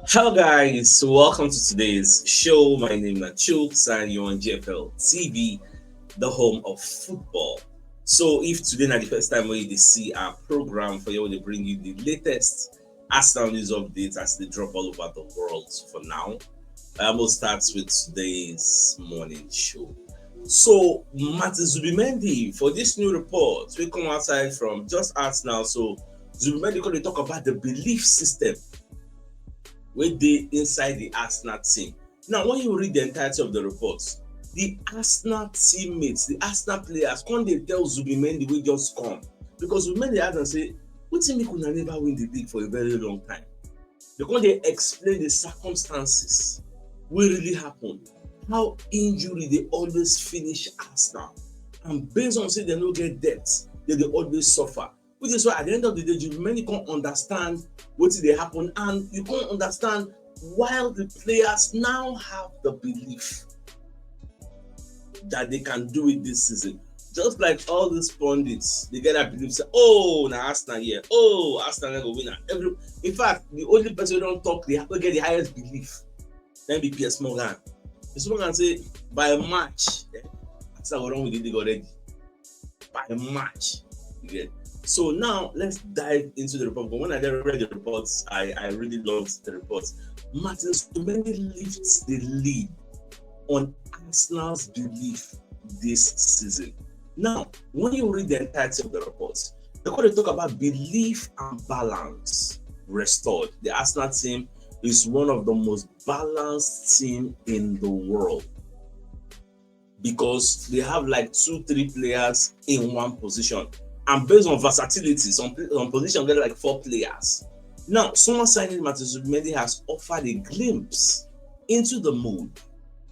Hello guys, welcome to today's show. My name is CHUKS and you're on GFL TV, the home of football. So if today is the first time where you see our program for you, they bring you the latest Arsenal news updates as they drop all over the world for now. I will start with today's morning show. So Martin Zubimendi, for this new report, we come outside from just Arsenal. So Zubimendi going to talk about the belief system where they inside the Arsenal team. Now, when you read the entirety of the reports, the Arsenal teammates, the Arsenal players, can't they tell Zubimendi we just come? Because Zubimendi had to say, we think we could never win the league for a very long time. Because they explain the circumstances what really happened, how injury they always finish Arsenal, and based on say they don't get depth, they always suffer. Which is why at the end of the day, you many can't understand what they happen, and you can't understand why the players now have the belief that they can do it this season. Just like all these pundits, they get that belief, say, oh, now Arsenal here, oh, Arsenal go win. In fact, the only person who don't talk, they get the highest belief, then be Piers Morgan. Piers Morgan say, by March, Arsenal go win with the league already. By March, you get. So now let's dive into the report. But when I read the reports, I really loved the reports. Martin Zubimendi lifts the lead on Arsenal's belief this season. Now, when you read the entirety of the reports, they're going to talk about belief and balance restored. The Arsenal team is one of the most balanced teams in the world because they have like 2-3 players in one position. And based on versatility, some position get like 4 players. Now, someone signing Martin Zubimendi has offered a glimpse into the mood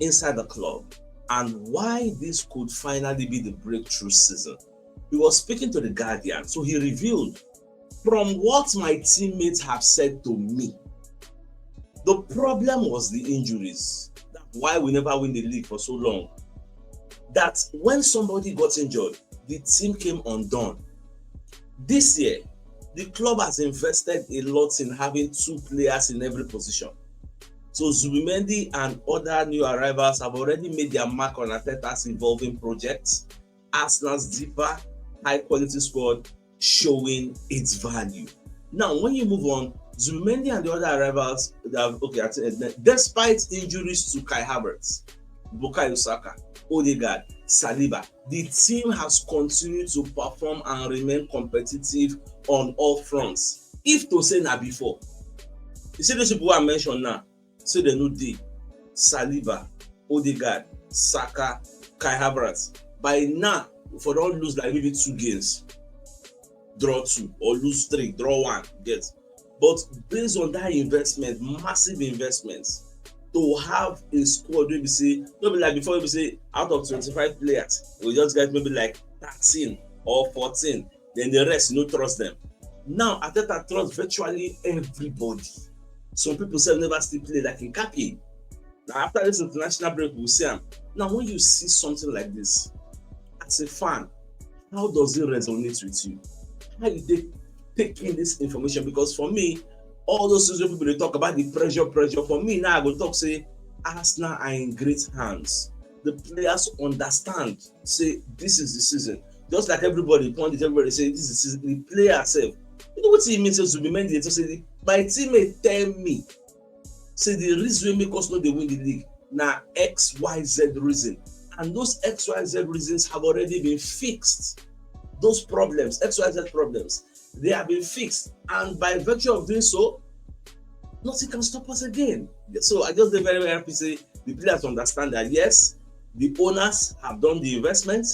inside the club and why this could finally be the breakthrough season. He was speaking to the Guardian, so he revealed, from what my teammates have said to me, the problem was the injuries. That's why we never win the league for so long. That when somebody got injured, the team came undone. This year, the club has invested a lot in having 2 players in every position. So Zubimendi and other new arrivals have already made their mark on Arteta's evolving projects. Arsenal's deeper, high-quality squad showing its value. Now, when you move on, Zubimendi and the other arrivals, despite injuries to Kai Havertz, Bukayo Saka, Odegaard, Saliba, the team has continued to perform and remain competitive on all fronts. If to say na before, you see those people who I mentioned now, say they know day, Saliba, Odegaard, Saka, Kai Havertz. By now, if we don't lose like maybe 2 games, draw 2 or lose 3, draw 1, get. But based on that investment, massive investments, to have a squad where we say, not be like before we say out of 25 players, we just get maybe like 13 or 14, then the rest, you don't trust them. Now, Arteta trusts virtually everybody. Some people say never still play like in Kaki. Now, after this international break, we'll see them. Now, when you see something like this, as a fan, how does it resonate with you? How do they take in this information? Because for me, all those people they talk about the pressure. For me now, I go talk say Arsenal are in great hands. The players understand. Say this is the season. Just like everybody say this is the season. The player self. You know what it means? Zubimendi to say my teammate tell me. Say the reason make us know they win the league. Now XYZ reason, and those XYZ reasons have already been fixed. Those problems, XYZ problems, they have been fixed, and by virtue of doing so, nothing can stop us again. So I just very, very happy to say the players understand that yes, the owners have done the investment,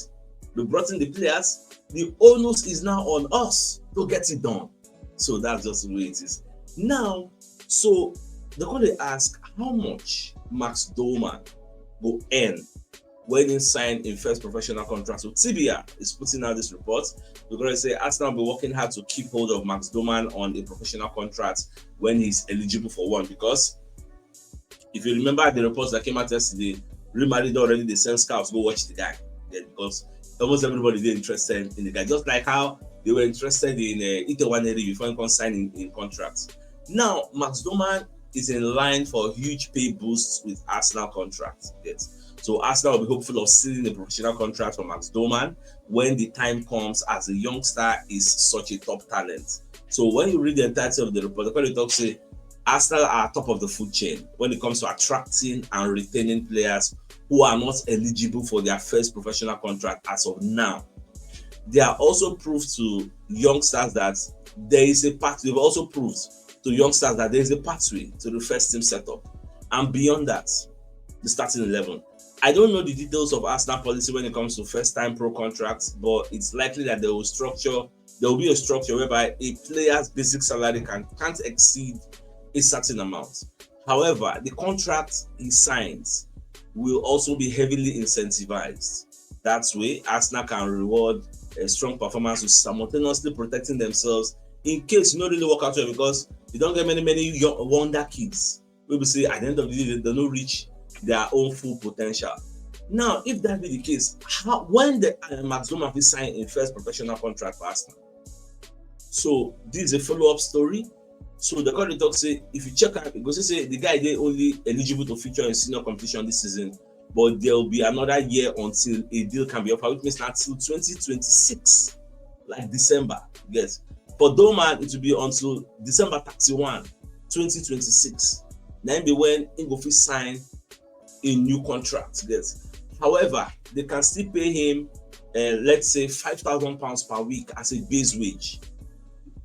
we brought in the players, the onus is now on us to get it done. So that's just the way it is. Now, so they're going to ask how much Max Dowman will earn when he signed in first professional contract. So TBR is putting out this report. We're going to say Arsenal will be working hard to keep hold of Max Dowman on a professional contract when he's eligible for one. Because if you remember the reports that came out yesterday, Real Madrid already they sent scouts go watch the guy. Yeah, because almost everybody is interested in the guy. Just like how they were interested in Ito Waneri before he can sign in contracts. Now, Max Dowman is in line for a huge pay boost with Arsenal contract. Yes. So Arsenal will be hopeful of sealing a professional contract for Max Dowman when the time comes, as a youngster is such a top talent. So when you read the entirety of the report, the talk say Arsenal are top of the food chain when it comes to attracting and retaining players who are not eligible for their first professional contract as of now. They are also proved to youngsters that there is a path. They've also proved to youngsters that there is a pathway to the first team setup, and beyond that, the starting 11. I don't know the details of Arsenal policy when it comes to first-time pro contracts, but it's likely that there will be a structure whereby a player's basic salary can't exceed a certain amount. However, the contract he signs will also be heavily incentivized. That way, Arsenal can reward a strong performance with simultaneously protecting themselves in case you don't really work out well, because you don't get many young wonder kids. We will say at the end of the day, they don't reach their own full potential. Now, if that be the case, when the Max Dowman will sign a first professional contract for Arsenal? So this is a follow-up story. So the current talk say, if you check out, because say the guy they only eligible to feature in senior competition this season, but there will be another year until a deal can be offered, which means until 2026, like December. Yes, for Dowman it will be until December 31, 2026. Then be when he go fit sign a new contract. Yes, however, they can still pay him, let's say £5,000 per week as a base wage.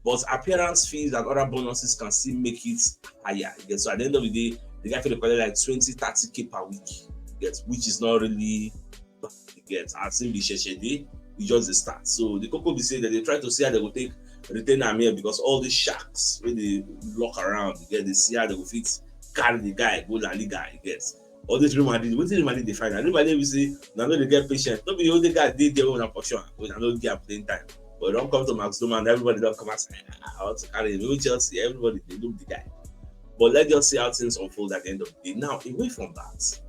But appearance fees and other bonuses can still make it higher. Yes, so at the end of the day, the guy will collect like 20-30k per week. Yes, which is not really as in the Sheshede, it's just the start. So the Coco be saying that they try to see how they will take retain am here, because all these sharks when they lock around, they see how they will fit carry the guy, go La Liga, all this Real Madrid, what Real Madrid they find? Real Madrid we say, now they get patient. Don't be the only guy did their own portion, when I don't get playing time. But don't come to Max Dowman, everybody don't come and say, I want to carry him. Even Chelsea, everybody, they look the guy. But let's just see how things unfold at the end of the day. Now, away from that.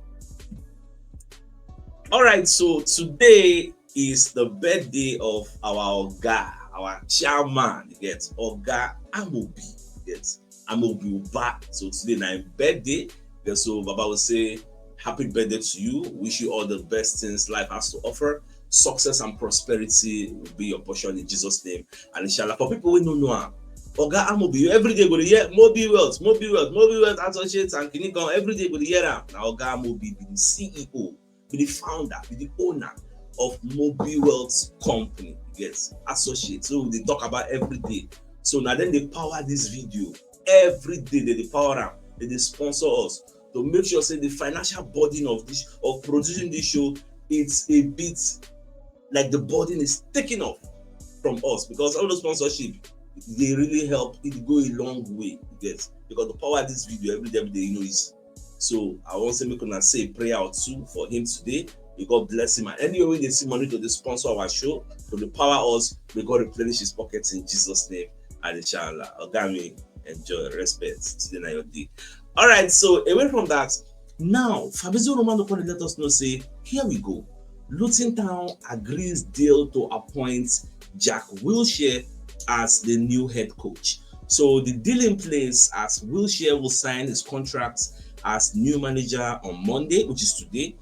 All right, so today is the birthday of our Oga, our chairman, Oga Amobi, Amobi Uba. So today, na him birthday. So Baba will say, happy birthday to you. Wish you all the best things life has to offer. Success and prosperity will be your portion in Jesus' name. And inshallah, for people who don't know him, Oga Amobi, every day go to hear Mobi Wealth Associates and Kinikon, every day go to hear him. Now Oga Amobi be the CEO, be the founder, be the owner of Mobi Wealth Company, associates. So they talk about every day. So now then they power this video. Every day they power them. They sponsor us to make sure say the financial burden of producing this show, it's a bit like the burden is taken off from us, because all the sponsorship, they really help it go a long way, because the power of this video every day is. So I want to make una say a prayer or two for him today. May God bless him, and anyway when they see money to the sponsor our show, to the power us, may God replenish his pockets in Jesus' name, and inshallah. Ogami, enjoy, respect today na your day. All right, so away from that, now Fabrizio Romano can let us know, say, here we go. Luton Town agrees deal to appoint Jack Wilshere as the new head coach. So the deal in place as Wilshere will sign his contract as new manager on Monday, which is today.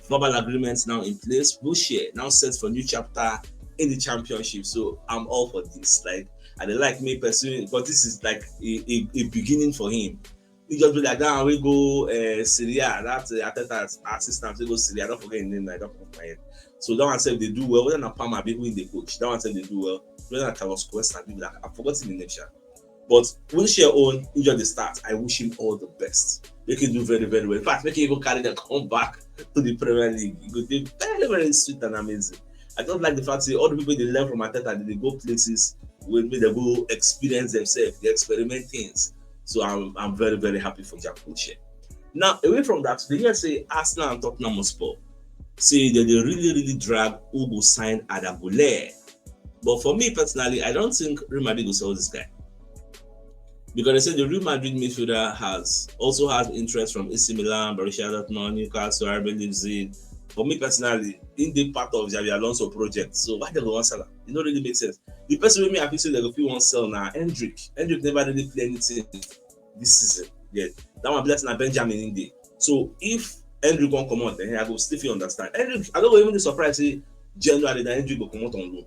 Verbal agreements now in place. Wilshere now set for new chapter in the championship. So I'm all for this. And they like me personally, but this is like a beginning for him. We just be like that, and we go Syria. That's Ateta's assistant. We go Syria. Don't forget his name. I don't forget my head. So that one said they do well. Whether not Palmer, people in the coach. That one said they do well. Whether not Carlos Cuesta, people like I've forgotten the name. But Wilshere own enjoy the start. I wish him all the best. Make him do very, very well. In fact, make him even carry them come back to the Premier League. It could be very, very sweet and amazing. I don't like the fact that all the people they learn from Ateta, they go places where they go experience themselves, they experiment things. So I'm very, very happy for Jack Wilshere. Now, away from that, they hear say Arsenal and Tottenham Hotspur say that they really, really drag who will sign Adagule. But for me personally, I don't think Real Madrid will sell this guy. Because they said the Real Madrid midfielder also has interest from AC Milan, Borussia Dortmund, Newcastle, RB Leipzig. For me personally, in the part of Xabi Alonso project, so why they go want sell him? It don't really make sense. The person with me, I feel say they go want sell now. Hendrick never really play anything this season. Yeah, that one blessing na Benjamin in there. So if Hendrick won't come out, then I go still understand. Hendrick, I don't go even be surprised say January that Hendrick will come out on loan.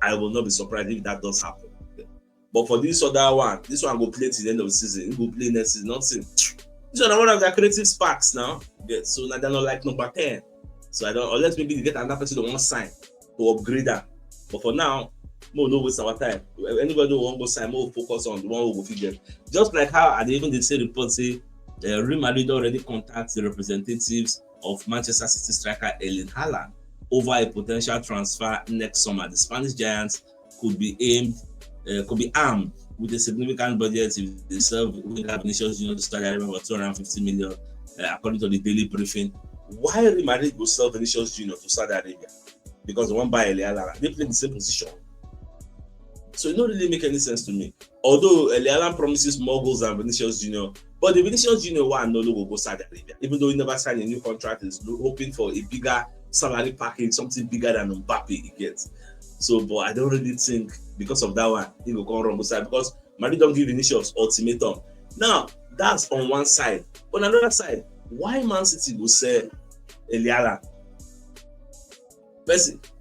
I will not be surprised if that does happen. Yeah. But for this other one, this one go play till the end of the season. He go play next season. Nothing. This one one of their creative sparks now. Yeah, so now they're not like number 10. So I don't, unless maybe they get another person that wants sign to upgrade that. But for now, no waste our time. Anybody who won't go sign, more focus on the one who will figure. Just like how and even they say reports say Real Madrid already contacts the representatives of Manchester City striker Erling Haaland over a potential transfer next summer. The Spanish giants could be armed with a significant budget if they serve Vinicius Junior to start for 250 million, according to the Daily Briefing. Why Real Madrid will sell Vinicius Junior to Saudi Arabia? Because they won't buy Erling Haaland. They play in the same position. So it don't really make any sense to me. Although Erling Haaland promises more goals than Vinicius Junior, but the Vinicius Junior one no will go Saudi Arabia. Even though he never signed a new contract, he's hoping for a bigger salary package, something bigger than Mbappe he gets. So, but I don't really think because of that one he will come wrong side because Madrid don't give Vinicius ultimatum. Now that's on one side. On another side, why Man City will sell Erling Haaland?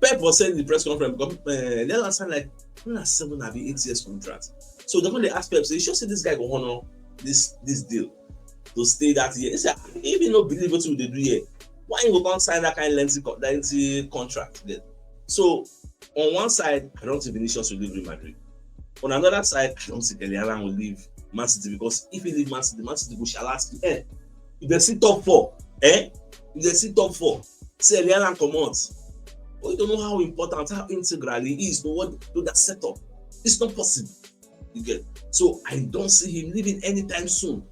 Pep was saying in the press conference because Erling Haaland signed like 7 or 8 years contract. So they're going to ask Pep, say, you sure say this guy will honor this deal to stay that year? He said, if you don't believe what they do here, why you can't sign that kind of lengthy contract? So on one side, I don't think Vinicius will leave Real Madrid. On another side, I don't think Erling Haaland will leave Man City because if he leave Man City will shall ask you, if they see top 4, if they see top 4, say Erling Haaland come out. But you don't know how important, how integral he is to that setup. It's not possible. You get. So I don't see him leaving anytime soon.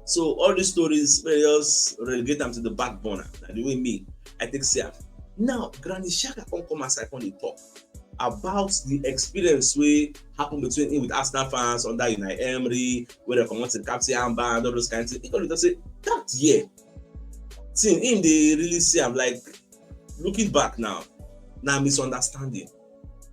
So all these stories, just relegate them to the back burner. The way me, I take care. Now, Granny Xhaka can come aside on the talk about the experience we happened between him with Arsenal fans under Unai Emery, where they come out to captain armband, all those kinds of things. He can just say that year. Seeing him, they really see I'm like looking back now misunderstanding.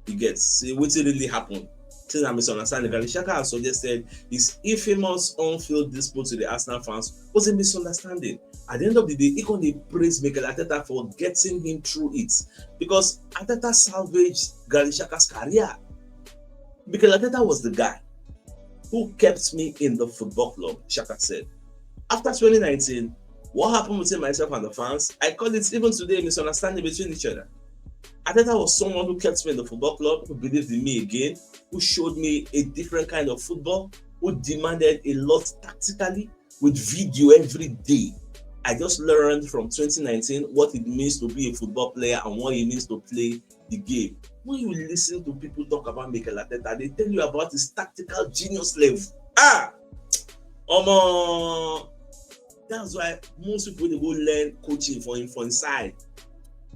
You get. See what really happened. Since I'm misunderstanding, Granny Xhaka has suggested his infamous on-field dispute to the Arsenal fans was a misunderstanding. At the end of the day, he can praise Mikel Arteta for getting him through it because Arteta salvaged Granny Xhaka's career. Mikel Arteta was the guy who kept me in the football club, Xhaka said. After 2019, what happened between myself and the fans, I call it even today a misunderstanding between each other. Arteta was someone who kept me in the football club, who believed in me again, who showed me a different kind of football, who demanded a lot tactically with video every day. I just learned from 2019 what it means to be a football player and what it means to play the game. When you listen to people talk about Mikel Arteta, they tell you about his tactical genius level. That's why most people they go learn coaching for inside.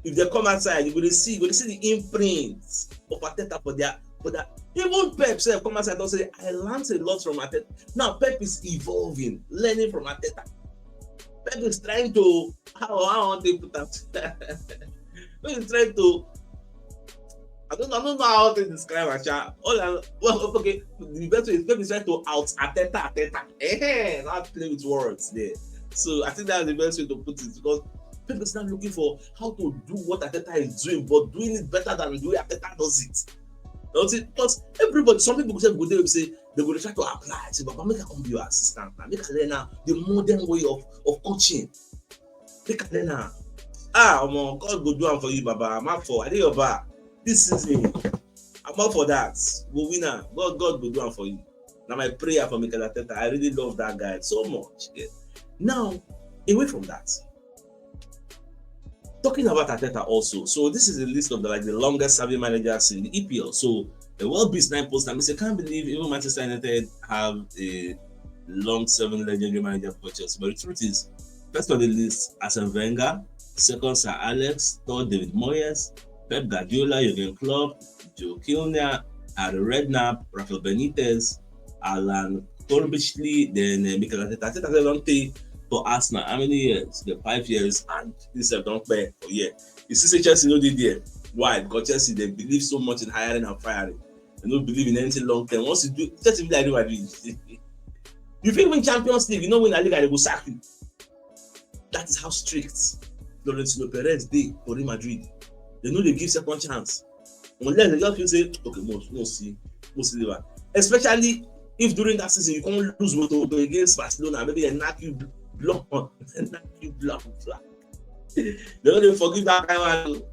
If they come outside, you're going to see the imprints of Arteta for their. Even Pep said, come outside and say, I learned a lot from Arteta. Now Pep is evolving, learning from Arteta. Pep is trying to, how they put that? Pep is trying to, I don't know how to describe it. Okay, the best way is Pep is trying to out Arteta. Not play with words there. So I think that's the best way to put it because Pep is not looking for how to do what Arteta is doing, but doing it better than the way Arteta does it. Because everybody, some people will say they will try to apply it. But make a be your assistant now. Make a learn the modern way of coaching. Make a learn now. God go do it for you, Baba. I'm up for. I did your bar. This is it. I'm up for that. Go winner. God go do it for you. Now my prayer for Mikel Arteta. I really love that guy so much. Yeah. Now, away from that. Talking about Arteta also, so this is a list of the longest serving managers in the EPL. So the World Beast 9 post, I can't believe even Manchester United have a long serving legendary manager for Chelsea. But the truth is, first on the list, Arsene Wenger, second Sir Alex, third David Moyes, Pep Guardiola, Jurgen Klopp, Joe Kilner, Harry Redknapp, Rafael Benitez, Alan Corbishley, then Mikel Arteta. Arteta don't take for Arsenal, how many years? The 5 years, and this don't pay for year. You see, Chelsea no did there. Why? Because Chelsea they believe so much in hiring and firing. They don't believe in anything long term. Once you do, Chelsea like Real Madrid. If you win Champions League, you know win a league, they go sack you. That is how strict Florentino Perez did for Real Madrid. They know they give second chance. Unless they just feel say, okay, we'll see liver. Especially if during that season you can't lose motor against Barcelona, maybe they knock you block. They don't even forgive that rival.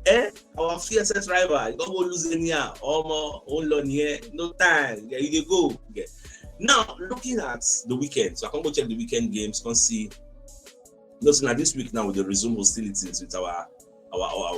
Our fiercest rival, you don't go lose any year. No time. Yeah, you go. Yeah. Now, looking at the weekend, so I can go check the weekend games, can see. Listen, at this week now, with the resume hostilities with our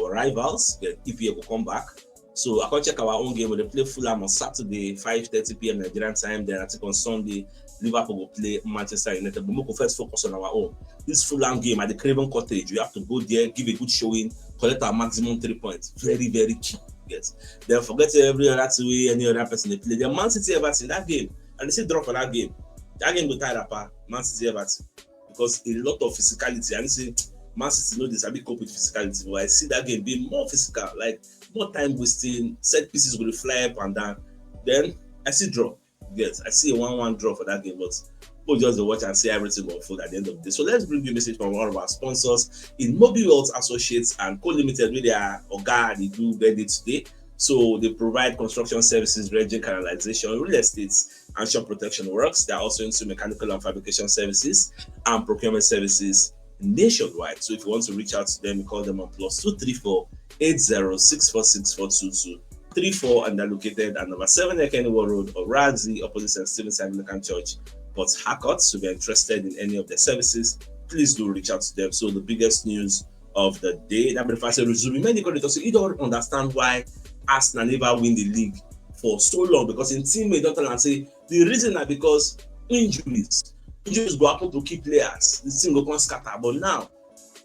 rivals, the EPL will come back. So I can check our own game when they play Fulham on Saturday, 5:30 p.m. Nigerian time. Then I think on Sunday, Liverpool will play Manchester United. But we will first focus on our own. This Fulham game at the Craven Cottage, we have to go there, give a good showing, collect our maximum 3 points. Very, very key. Yes. Then forget every other way, any other person they play. The Man City Everton, that game, and they say drop for that game. That game go tie up, Man City Everton. Because a lot of physicality, and say Man City know this, I be cope with physicality, but I see that game being more physical, like more time wasting, set pieces will fly up and down. Then I see draw. Yes, I see a 1-1 draw for that game, but we'll just watch and see everything will unfold at the end of the day. So let's bring you a message from one of our sponsors in Mobile Wealth Associates and Co-Limited, where they are Oga, they do ready today. So they provide construction services, dredging, canalization, real estate, and shop protection works. They are also into mechanical and fabrication services and procurement services nationwide. So if you want to reach out to them, you call them on +234 8064642234, and they're located at number 7 Ekenwa Road, Orazi, opposite St. Stephen's Anglican Church, Port Harcourt. So if you're interested in any of their services, please do reach out to them. So the biggest news of the day, that if I say resume, many creditors, so you don't understand why Arsenal never win the league for so long, because in team don't tell and say the reason is because injuries go happen to key players. The team go come scatter, but now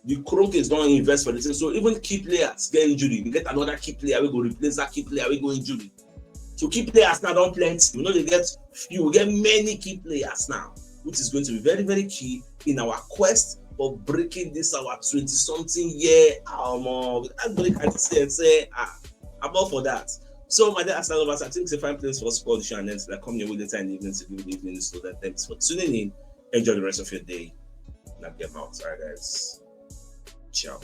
the Kroenke don't invest for the team, so even key players get injury. We get another key player, we go replace that key player, we go injury. So key players now don't plenty. You know, they get few, we get many key players now, which is going to be very, very key in our quest of breaking this our 20-something year. I'm going to say, I'm all for that. So my dear Arsenal lovers, I think it's a fine place for squad show and then like come here with later in the evening to give the evening. So then thanks for tuning in. Enjoy the rest of your day. Now get out. All right, guys. Ciao.